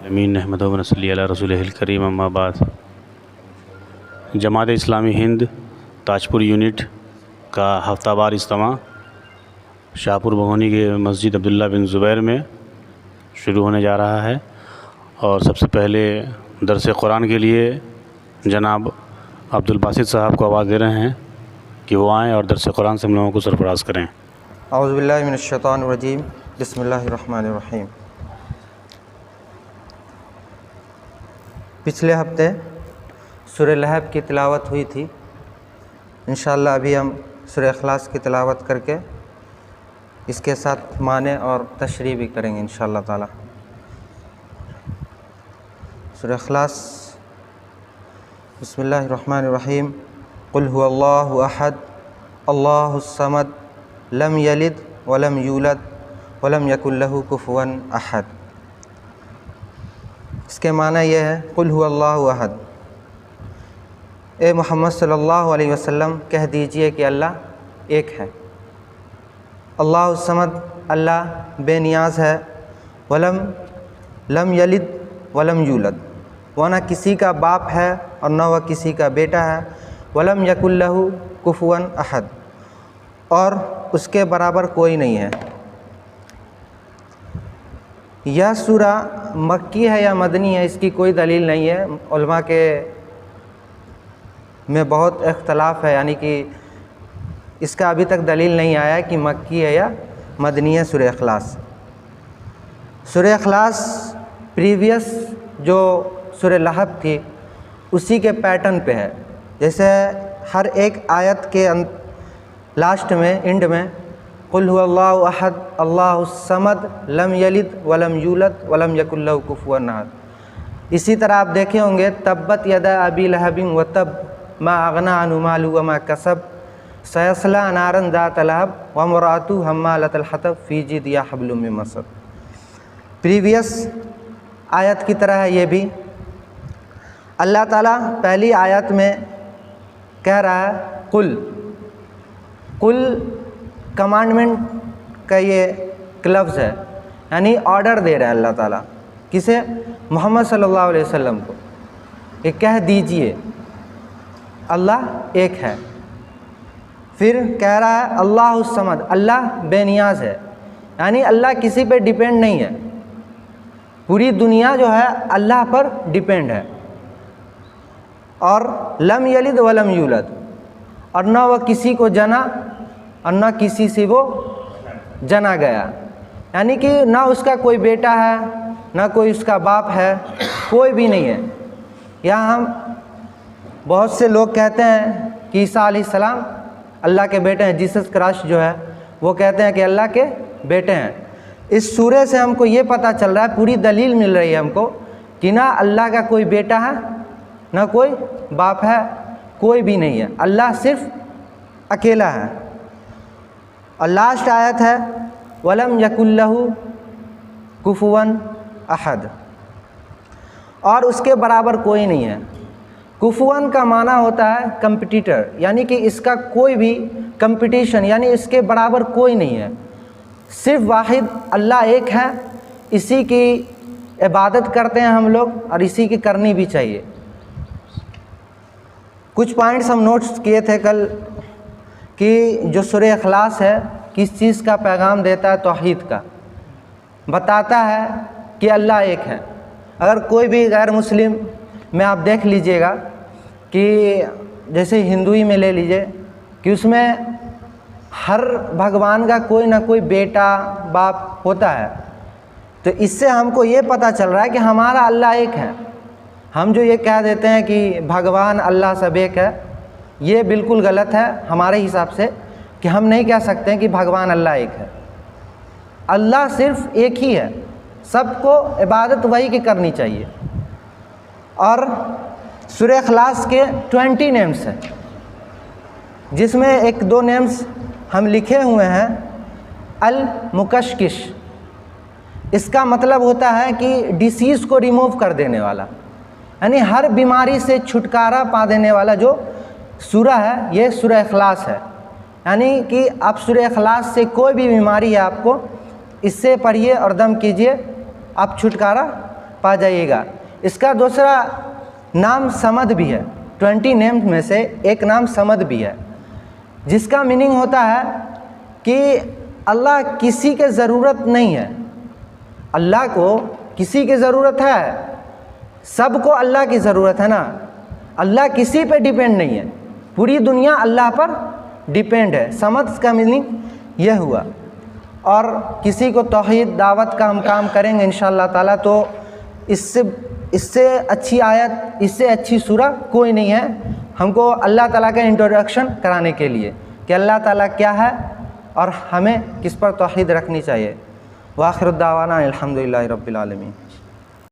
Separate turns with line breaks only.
अमीन अहमद व नसल्ली अला रसूलिहिल करीम अम्मा बाद। जमात इस्लामी हिंद ताजपुर यूनिट का हफ्तावार इज्तिमा शाहपुर भगोनी के मस्जिद अब्दुल्ला बिन ज़ुबैर में शुरू होने जा रहा है। और सबसे पहले दरस कुरान के लिए जनाब अब्दुल बासित साहब को आवाज़ दे रहे हैं कि वो आएँ और दरस कुरान से हम लोगों को सरफराज करें।
औज़ु बिल्लाहि मिनश शैतानिर रजीम, बिस्मिल्लाहिर रहमानिर रहीम। पिछले हफ्ते सूरह लहब की तिलावत हुई थी। इंशाअल्लाह अभी हम सूरह इखलास की तिलावत करके इसके साथ माने और तशरीह भी करेंगे इंशाअल्लाह ताला। सूरह इखलास, बिस्मिल्लाहिर रहमानिर रहीम। कुल हुवल्लाहु अहद अल्लाहुस समद लम यलिद वलम यूलद वलम यकुल लहू कुफुवन अहद। इसके माना यह है, कुल हुवल्लाहु अहद, ए मोहम्मद सल्लल्लाहु अलैहि वसल्लम कह दीजिए कि अल्लाह एक है। अल्लाहुस समद, अल्लाह बेनियाज है। लम यलिद वलम यूलद, वह न किसी का बाप है और न वह किसी का बेटा है। वलम यकुल लहू कुफुवन अहद, और उसके बराबर कोई नहीं है। यह सूरा मक्की है या मदनी है, इसकी कोई दलील नहीं है। उलमा के में बहुत इख्तलाफ है, यानी कि इसका अभी तक दलील नहीं आया कि मक्की है या मदनी है सूरह इखलास। सूरह इखलास प्रीवियस जो सूरह लहब थी उसी के पैटर्न पे है। जैसे हर एक आयत के लास्ट में, एंड में, कुल हुवल्लाहु अहद अल्लाहुस समद लम यलिद वलम यूलद वलम यकुल लहू कुफुवन अहद। इसी तरह आप देखे होंगे, तब्बत यदा अबी लहबिन व तब मा अगना अन्हु मालु व मा कसब सयस्ला नारन ज़ात लहब व इम्रअतुहु हम्मालतल हतब फी जिदिहा हब्लुम मिन मसद। प्रीवियस आयत की तरह है ये भी। अल्लाह ताला पहली आयत में कह रहा है कुल कमांडमेंट का ये लफ्ज़ है, यानी ऑर्डर दे रहा है अल्लाह ताला किसे? मोहम्मद सल्लल्लाहु अलैहि वसल्लम को, ये कह दीजिए अल्लाह एक है। फिर कह रहा है अल्लाहुस समद, अल्लाह बेनियाज है, यानी अल्लाह किसी पे डिपेंड नहीं है। पूरी दुनिया जो है अल्लाह पर डिपेंड है। और लम यलिद वलम यूलद, और न वह किसी को जना और न किसी से वो जना गया, यानी कि ना उसका कोई बेटा है ना कोई उसका बाप है, कोई भी नहीं है। यहाँ हम बहुत से लोग कहते हैं कि ईसा अलैहिस्सलाम अल्लाह के बेटे हैं। जीसस क्राइस्ट जो है वो कहते हैं कि अल्लाह के बेटे हैं। इस सूरे से हमको ये पता चल रहा है, पूरी दलील मिल रही है हमको कि ना अल्लाह का कोई बेटा है ना कोई बाप है, कोई भी नहीं है। अल्लाह सिर्फ अकेला है। और लास्ट आयत है वलम यकुल लहू कुफुवन अहद, और उसके बराबर कोई नहीं है। कुफुवन का माना होता है कंपटीटर, यानी कि इसका कोई भी कंपटीशन, यानी इसके बराबर कोई नहीं है। सिर्फ वाहिद अल्लाह एक है, इसी की इबादत करते हैं हम लोग और इसी की करनी भी चाहिए। कुछ पॉइंट्स हम नोट्स किए थे कल कि जो सूरह इखलास है किस चीज़ का पैगाम देता है? तौहीद का। बताता है कि अल्लाह एक है। अगर कोई भी गैर मुस्लिम में आप देख लीजिएगा कि जैसे हिंदुई में ले लीजिए कि उसमें हर भगवान का कोई ना कोई बेटा बाप होता है, तो इससे हमको ये पता चल रहा है कि हमारा अल्लाह एक है। हम जो ये कह देते हैं कि भगवान अल्लाह सब एक है, ये बिल्कुल गलत है हमारे हिसाब से, कि हम नहीं कह सकते हैं कि भगवान अल्लाह एक है। अल्लाह सिर्फ एक ही है, सबको इबादत वही की करनी चाहिए। और सूरह इखलास के 20 नेम्स हैं, जिसमें एक दो नेम्स हम लिखे हुए हैं। अल मुकशकिश, इसका मतलब होता है कि डिसीज़ को रिमूव कर देने वाला, यानी हर बीमारी से छुटकारा पा देने वाला जो सूरा है ये सूरह इखलास है। यानी कि आप सूरह इखलास से कोई भी बीमारी है आपको, इससे पढ़िए और दम कीजिए, आप छुटकारा पा जाइएगा। इसका दूसरा नाम समद भी है, 20 नेम्स में से एक नाम समद भी है, जिसका मीनिंग होता है कि अल्लाह किसी के ज़रूरत नहीं है। अल्लाह को किसी की ज़रूरत है? सबको अल्लाह की ज़रूरत है ना। अल्लाह किसी पे डिपेंड नहीं है, पूरी दुनिया अल्लाह पर डिपेंड है। समद का मीनिंग यह हुआ। और किसी को तौहीद दावत का हम काम करेंगे इंशाअल्लाह ताला, तो इससे अच्छी आयत, इससे अच्छी सूरा कोई नहीं है हमको अल्लाह ताला का इंट्रोडक्शन कराने के लिए कि अल्लाह ताला क्या है और हमें किस पर तौहीद रखनी चाहिए। वाखिर दावाना अल्हम्दुलिल्लाहि रब्बिल आलमीन।